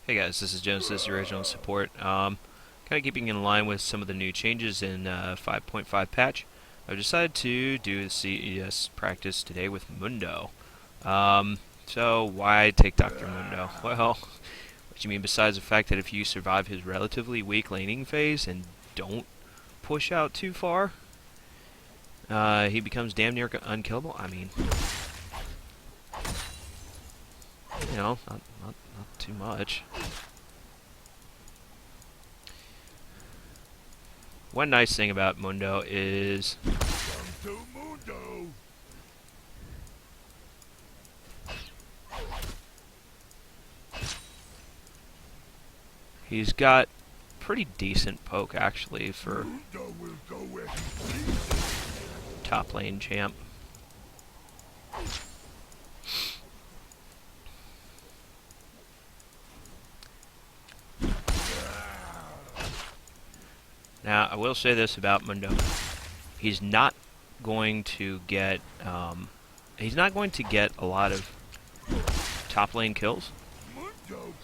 Hey guys, this is Genesis, the original support. Kind of keeping in line with some of the new changes in 5.5 patch. I've decided to do the CES practice today with Mundo. So why take Dr. Mundo? Well, what you mean besides the fact that if you survive his relatively weak laning phase and don't push out too far, he becomes damn near unkillable. I mean, not too much. One nice thing about Mundo is he's got pretty decent poke actually for top lane champ. Now, I will say this about Mundo. He's not going to get a lot of top lane kills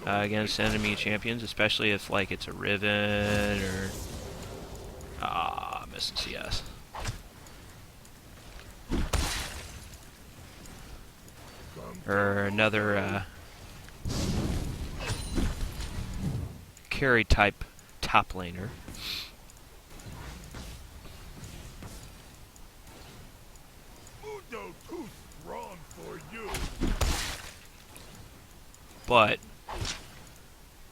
against enemy champions, especially if like it's a Riven or missing CS. Or another carry type top laner. But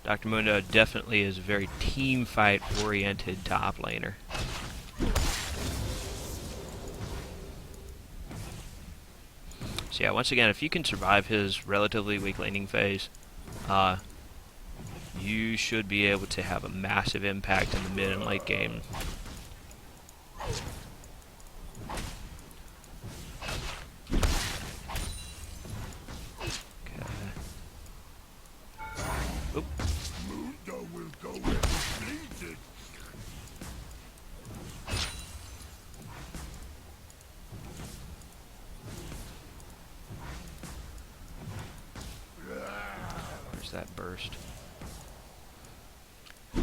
Dr. Mundo definitely is a very team fight oriented top laner. So yeah, once again, if you can survive his relatively weak laning phase, you should be able to have a massive impact in the mid and late game. Where's that burst? So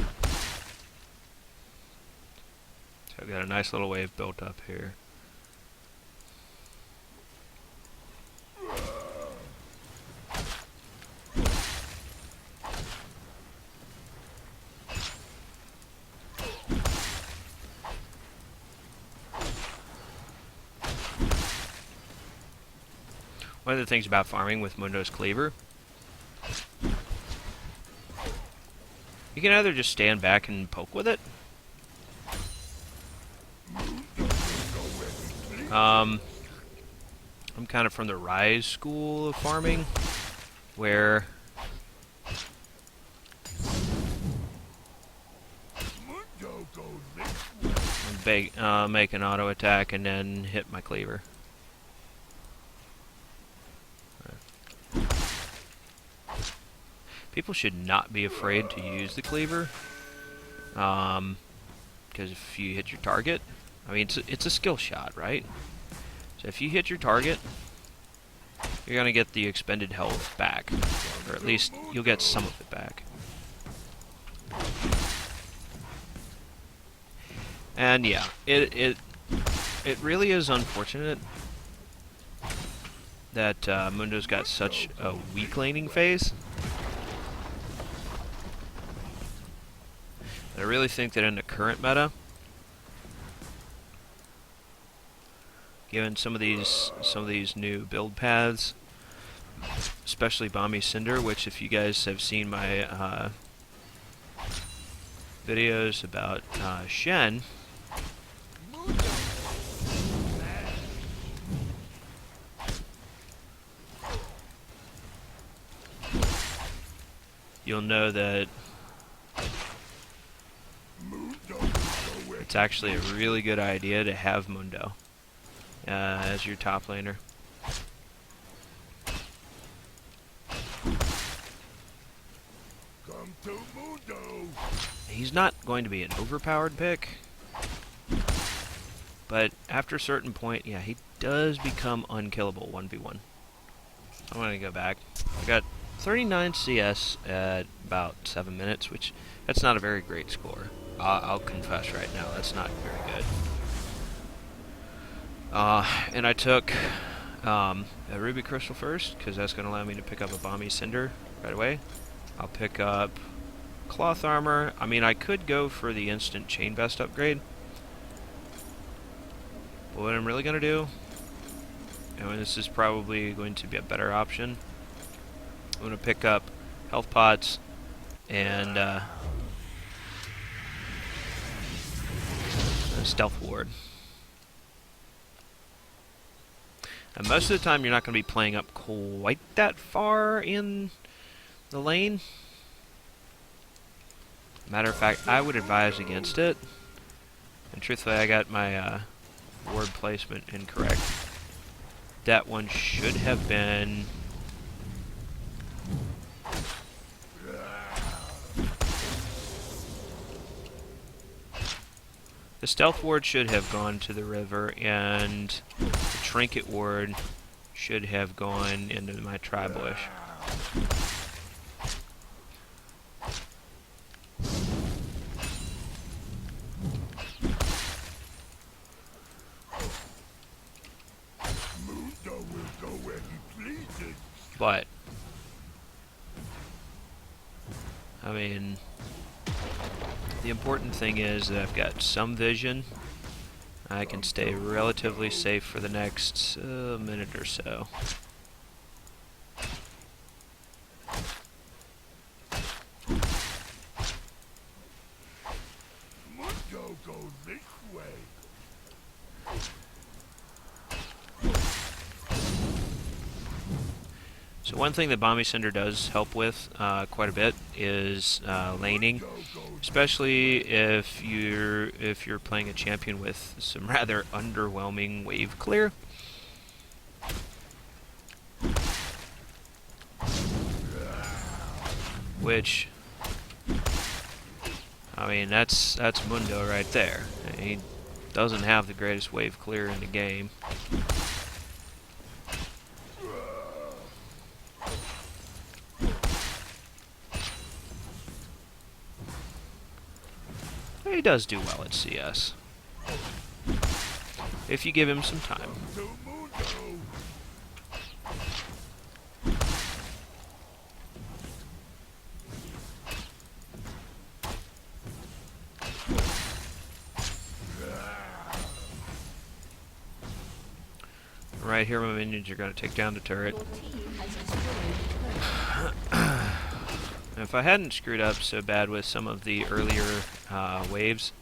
I've got a nice little wave built up here. One of the things about farming with Mundo's Cleaver, you can either just stand back and poke with it. I'm kind of from the Rise school of farming, where make an auto attack and then hit my Cleaver. People should not be afraid to use the Cleaver, because if you hit your target, I mean, it's a skill shot, right? So if you hit your target, you're going to get the expended health back, or at least you'll get some of it back. And yeah, it really is unfortunate that Mundo's got such a weak laning phase. I really think that in the current meta, given some of these new build paths, especially Bomby Cinder, which if you guys have seen my videos about Shen, you'll know that it's actually a really good idea to have Mundo as your top laner. He's not going to be an overpowered pick, but after a certain point, yeah, he does become unkillable 1v1. I'm gonna go back. I got 39 CS at about 7 minutes, which that's not a very great score. I'll confess right now, that's not very good. And I took a Ruby Crystal first, because that's going to allow me to pick up a Bomby Cinder right away. I'll pick up Cloth Armor. I mean, I could go for the instant Chain Vest upgrade. But what I'm really going to do, and this is probably going to be a better option, I'm going to pick up Health Pots and a Stealth Ward. And most of the time, you're not going to be playing up quite that far in the lane. Matter of fact, I would advise against it. And truthfully, I got my ward placement incorrect. That one should have been... The Stealth Ward should have gone to the river, and the Trinket Ward should have gone into my Tri-Bush. But, I mean, the important thing is that I've got some vision. I can stay relatively safe for the next minute or so. Mundo goes this way. So one thing that Bomby Cinder does help with quite a bit is laning, especially if you're playing a champion with some rather underwhelming wave clear. Which, I mean, that's Mundo right there. He doesn't have the greatest wave clear in the game. He does do well at CS, if you give him some time. Right here, my minions are going to take down the turret. If I hadn't screwed up so bad with some of the earlier waves,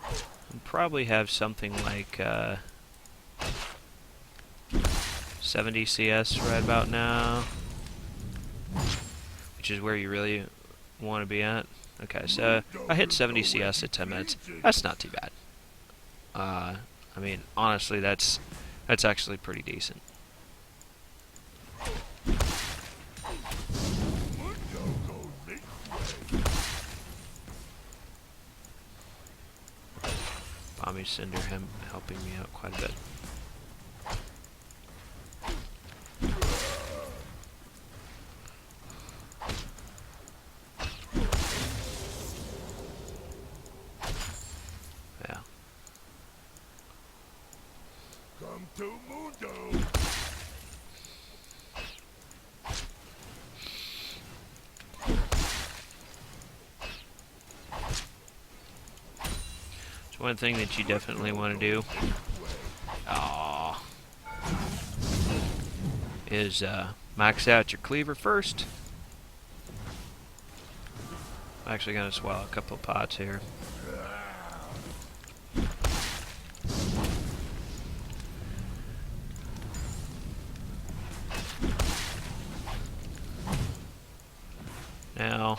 I'd probably have something like 70 CS right about now, which is where you really want to be at. Okay, so I hit 70 CS at 10 minutes. That's not too bad. I mean, honestly, that's actually pretty decent. Bomby Cinder him helping me out quite a bit. Yeah. Come to Mundo. One thing that you definitely want to do is max out your cleaver first. I'm actually going to swallow a couple of pots here. Now,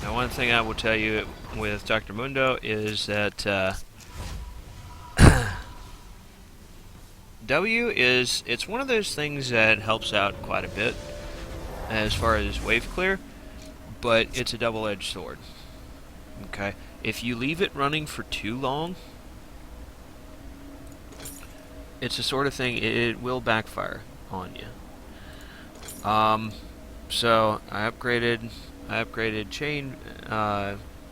one thing I will tell you with Dr. Mundo is that W is, it's one of those things that helps out quite a bit as far as wave clear, but it's a double-edged sword. Okay, If you leave it running for too long, it's the sort of thing it will backfire on you. So I upgraded chain,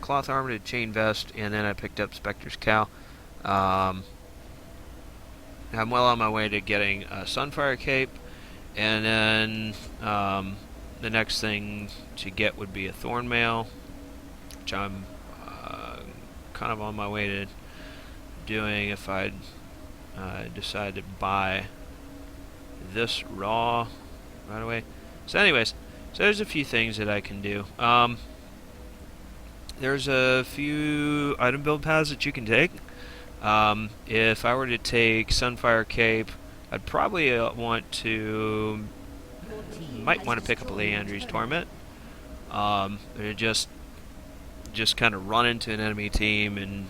cloth armor to chain vest, and then I picked up Spectre's cowl. I'm well on my way to getting a Sunfire cape, and then the next thing to get would be a Thorn mail, which I'm kind of on my way to doing if I decide to buy this raw right away. So anyways, so there's a few things that I can do. There's a few item build paths that you can take. If I were to take Sunfire Cape, I'd probably might want to pick up a Leandri's Torment. Just kind of run into an enemy team and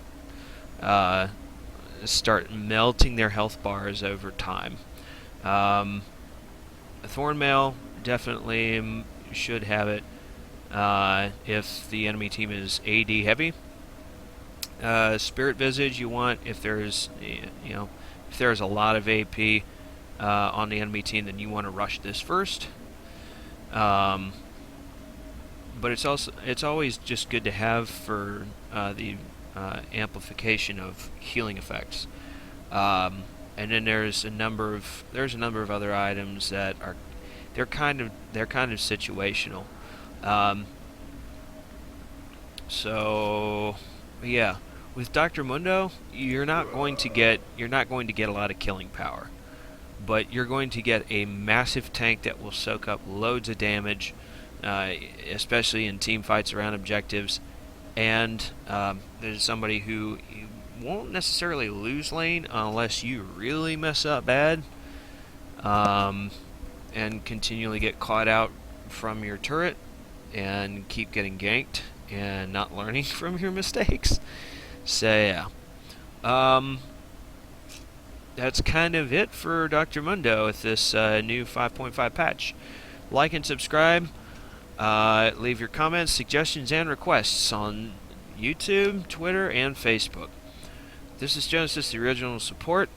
start melting their health bars over time. Thorn Mail definitely should have it if the enemy team is AD heavy. Spirit Visage you want if there's if there's a lot of AP on the enemy team, then you want to rush this first. But it's always just good to have for the amplification of healing effects. And then there's a number of other items that are they're kind of situational. So yeah, with Dr. Mundo, you're not going to get a lot of killing power, but you're going to get a massive tank that will soak up loads of damage, especially in team fights around objectives. And there's somebody who won't necessarily lose lane unless you really mess up bad, and continually get caught out from your turret and keep getting ganked and not learning from your mistakes. So yeah, that's kind of it for Dr. Mundo with this new 5.5 patch. Like and subscribe. Leave your comments, suggestions, and requests on YouTube, Twitter, and Facebook. This is Genesis, the original support.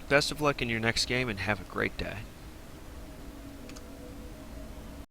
Best of luck in your next game, and have a great day.